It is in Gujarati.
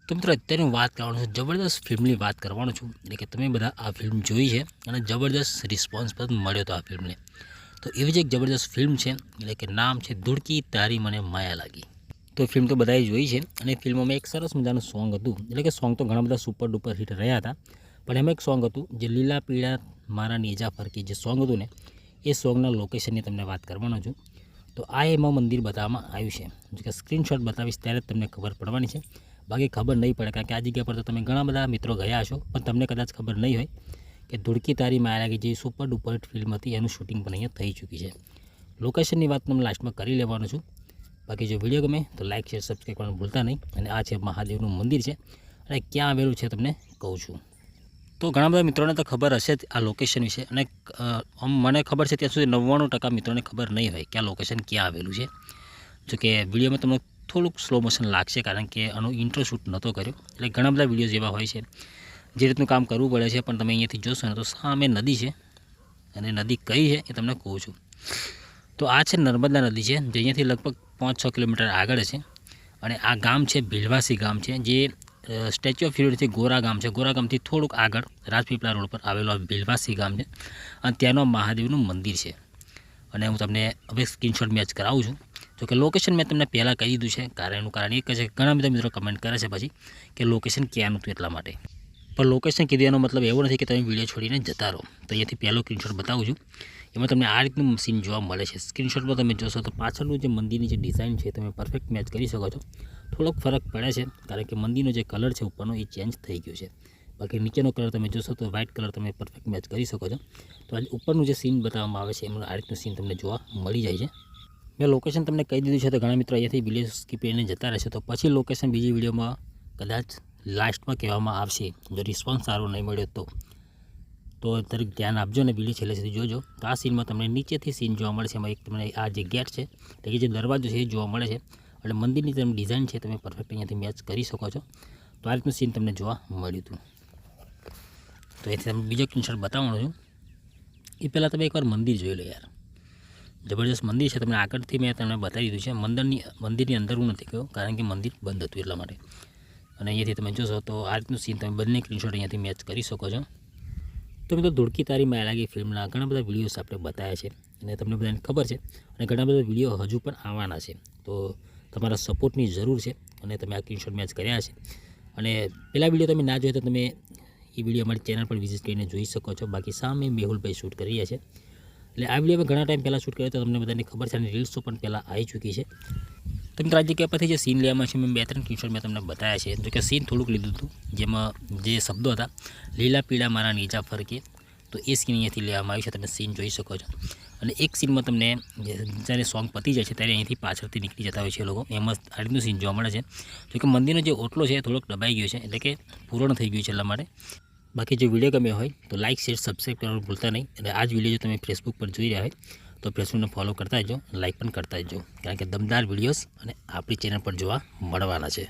તો મિત્રો અત્યારે હું વાત કરવાનો છું, જબરદસ્ત ફિલ્મની વાત કરવાનો છું. એટલે કે તમે બધા આ ફિલ્મ જોઈ છે અને જબરદસ્ત રિસ્પોન્સ પણ મળ્યો હતો આ ફિલ્મને. તો એવી જ એક જબરદસ્ત ફિલ્મ છે, એટલે કે નામ છે ધૂળકી તારી મને માયા લાગી. તો ફિલ્મ તો બધાએ જોઈ છે અને ફિલ્મમાં એક સરસ મજાનું સોંગ હતું. એટલે કે સોંગ તો ઘણા બધા સુપર ડુપર હિટ રહ્યા હતા, પણ એમાં એક સોંગ હતું જે લીલા પીળા મારા નેજા ફરકી જે સોંગ હતું ને, એ સોંગના લોકેશનની તમને વાત કરવાનો છું. તો આ એમાં મંદિર બતાવવામાં આવ્યું છે, જે સ્ક્રીનશોટ બતાવીશ ત્યારે જ તમને ખબર પડવાની છે. બાકી ખબર નહીં પડે, કારણ કે આ જગ્યા પર તો તમે ઘણા બધા મિત્રો ગયા હશો, પણ તમને કદાચ ખબર નહીં હોય કે ધૂળકી તારી માયા લાગી જે સુપર ડુપર હિટ ફિલ્મ હતી એનું શૂટિંગ પણ અહીંયા થઈ ચૂકી છે. લોકેશનની વાત તમને લાસ્ટમાં કરી લેવાનું છું. બાકી જો વિડીયો ગમે તો લાઇક શેર સબસ્ક્રાઈબ કરવાનું ભૂલતા નહીં. અને આ છે મહાદેવનું મંદિર છે, અને ક્યાં આવેલું છે તમને કહું છું. તો ઘણા બધા મિત્રોને તો ખબર હશે જ આ લોકેશન વિશે, અને મને ખબર છે ત્યાં સુધી 99% મિત્રોને ખબર નહીં હોય કે આ લોકેશન ક્યાં આવેલું છે. જો કે વિડીયોમાં તમને થોડુંક સ્લો મોશન લાગશે, કારણ કે આનો ઇન્ટ્રો શૂટ નહોતો કર્યો. એટલે ઘણા બધા વિડીયોઝ એવા હોય છે જે રીતનું કામ કરવું પડે છે, પણ તમે અહીંયાથી જોશો ને તો સામે નદી છે, અને નદી કઈ છે એ તમને કહું છું. તો આ છે નર્મદા નદી છે, જે અહીંયાથી લગભગ 5-6 કિલોમીટર આગળ છે. અને આ ગામ છે ભીલવાસી ગામ છે, જે સ્ટેચ્યુ ઓફ યુનિટીથી ગોરા ગામ છે. ગોરા ગામથી થોડુંક આગળ રાજપીપળા રોડ પર આવેલું આ ભીલવાસી ગામ છે, અને ત્યાંનું મહાદેવનું મંદિર છે. અને હું તમને હવે સ્ક્રીનશોટ મેચ કરાવું છું. જો કે લોકેશન મેં તમને પહેલાં કહી દીધું છે, એનું કારણ એક છે કે ઘણા બધા મિત્રો કમેન્ટ કરે છે પછી કે લોકેશન ક્યાંનું હતું એટલા માટે. પણ લોકેશન કીધું એનો મતલબ એવો નથી કે તમે વિડીયો છોડીને જતા રહો. તો અહીંયાથી પહેલો સ્ક્રીનશોટ બતાવું છું. એમાં તમને આ રીતનું સીન જોવા મળે છે. સ્ક્રીનશોટમાં તમે જોશો તો પાછળનું જે મંદિરની જે ડિઝાઇન છે તમે પરફેક્ટ મેચ કરી શકો છો. થોડોક ફરક પડે છે, કારણ કે મંદિરનો જે કલર છે ઉપરનો એ ચેન્જ થઈ ગયો છે. બાકી નીચેનો કલર તમે જોશો તો વ્હાઇટ કલર તમે પરફેક્ટ મેચ કરી શકો છો. તો આજે ઉપરનું જે સીન બતાવવામાં આવે છે એમાં આ રીતનું સીન તમને જોવા મળી જાય છે. મેં લોકેશન તમને કહી દીધું છે, તો ઘણા મિત્રો અહીંયાથી વિડીયો સ્કીપ કરીને જતા રહેશે. તો પછી લોકેશન બીજી વિડીયોમાં કદાચ લાસ્ટમાં કહેવામાં આવશે, જો રિસ્પોન્સ સારો નહીં મળ્યો તો દરેક ધ્યાન આપજો અને વિડીયો છેલ્લે સુધી જોજો. તો આ સીનમાં તમને નીચેથી સીન જોવા મળે છે. એમાં એક તમને આ જે ગેટ છે, એટલે કે જે દરવાજો છે એ જોવા મળે છે, એટલે મંદિરની તમે ડિઝાઇન છે તમે પરફેક્ટ અહીંયાથી મેચ કરી શકો છો. તો આ રીતનું સીન તમને જોવા મળ્યું હતું. તો એથી તમે બીજો સ્ક્રીનશોટ બતાવવાનો છું. એ પહેલાં તમે એકવાર મંદિર જોઈ લો યાર, જબરદસ્ત મંદિર છે. તમને આગળથી મેં તમને બતાવી દીધું છે. મંદિરની અંદર હું નથી ગયો, કારણ કે મંદિર બંધ હતું એટલા માટે. અને અહીંયાથી તમે જોશો તો આ રીતનું સીન તમે બંને સ્ક્રીનશોટ અહીંયાથી મેચ કરી શકો છો. તો મિત્રો ધૂળકી તારી માયા લાગી ફિલ્મના ઘણા બધા વિડીયોઝ આપણે બતાવ્યા છે, અને તમને બધાને ખબર છે, અને ઘણા બધા વિડીયો હજુ પણ આવવાના છે. તો તમારા સપોર્ટની જરૂર છે, અને તમે આ સ્ક્રીનશોટ મેચ કર્યા છે. અને પહેલાં વિડીયો તમે ના જોઈએ તો તમે એ વિડીયો અમારી ચેનલ પર વિઝિટ કરીને જોઈ શકો છો. બાકી સામે મેહુલભાઈ શૂટ કરી રહ્યા છે. એટલે આ વિડીયો મેં ઘણા ટાઈમ પહેલાં શૂટ કર્યો તો તમને બધાને ખબર છે, અને રીલ્સો પણ પહેલાં આવી ચૂકી છે. તો મિત્રો આ જગ્યા પરથી જે સીન લેવામાં છે મેં 2-3 સ્ક્રીનશોટ મેં તમને બતાવ્યા છે. જો કે સીન થોડુંક લીધું હતું, જેમાં જે શબ્દો હતા લીલા પીળા મારા નીચા ફરકે, તો એ સીન અહીંયાથી લેવામાં આવ્યું છે. તમે સીન જોઈ શકો છો. અને એક સીનમાં તમને જ્યારે સોંગ પતી જાય છે ત્યારે અહીંથી પાછળથી નીકળી જતા હોય છે લોકો, એમાં આ રીતનું સીન જોવા મળે છે. જો કે મંદિરનો જે ઓટલો છે એ થોડોક દબાઈ ગયો છે, એટલે કે પૂર્ણ થઈ ગયું છે એટલા માટે. બાકી જો વિડીયો ગમ્યો હોય તો લાઇક શેર સબસ્ક્રાઈબ કરવાનું ભૂલતા નહીં. અને આ જ વિડીયો જો તમે ફેસબુક પર જોઈ રહ્યા હોય તો ફેસબુકને ફોલો કરતા જજો, લાઇક પણ કરતા જજો, કારણ કે દમદાર વિડીયોઝ અને આપણી ચેનલ પર જોવા મળવાના છે.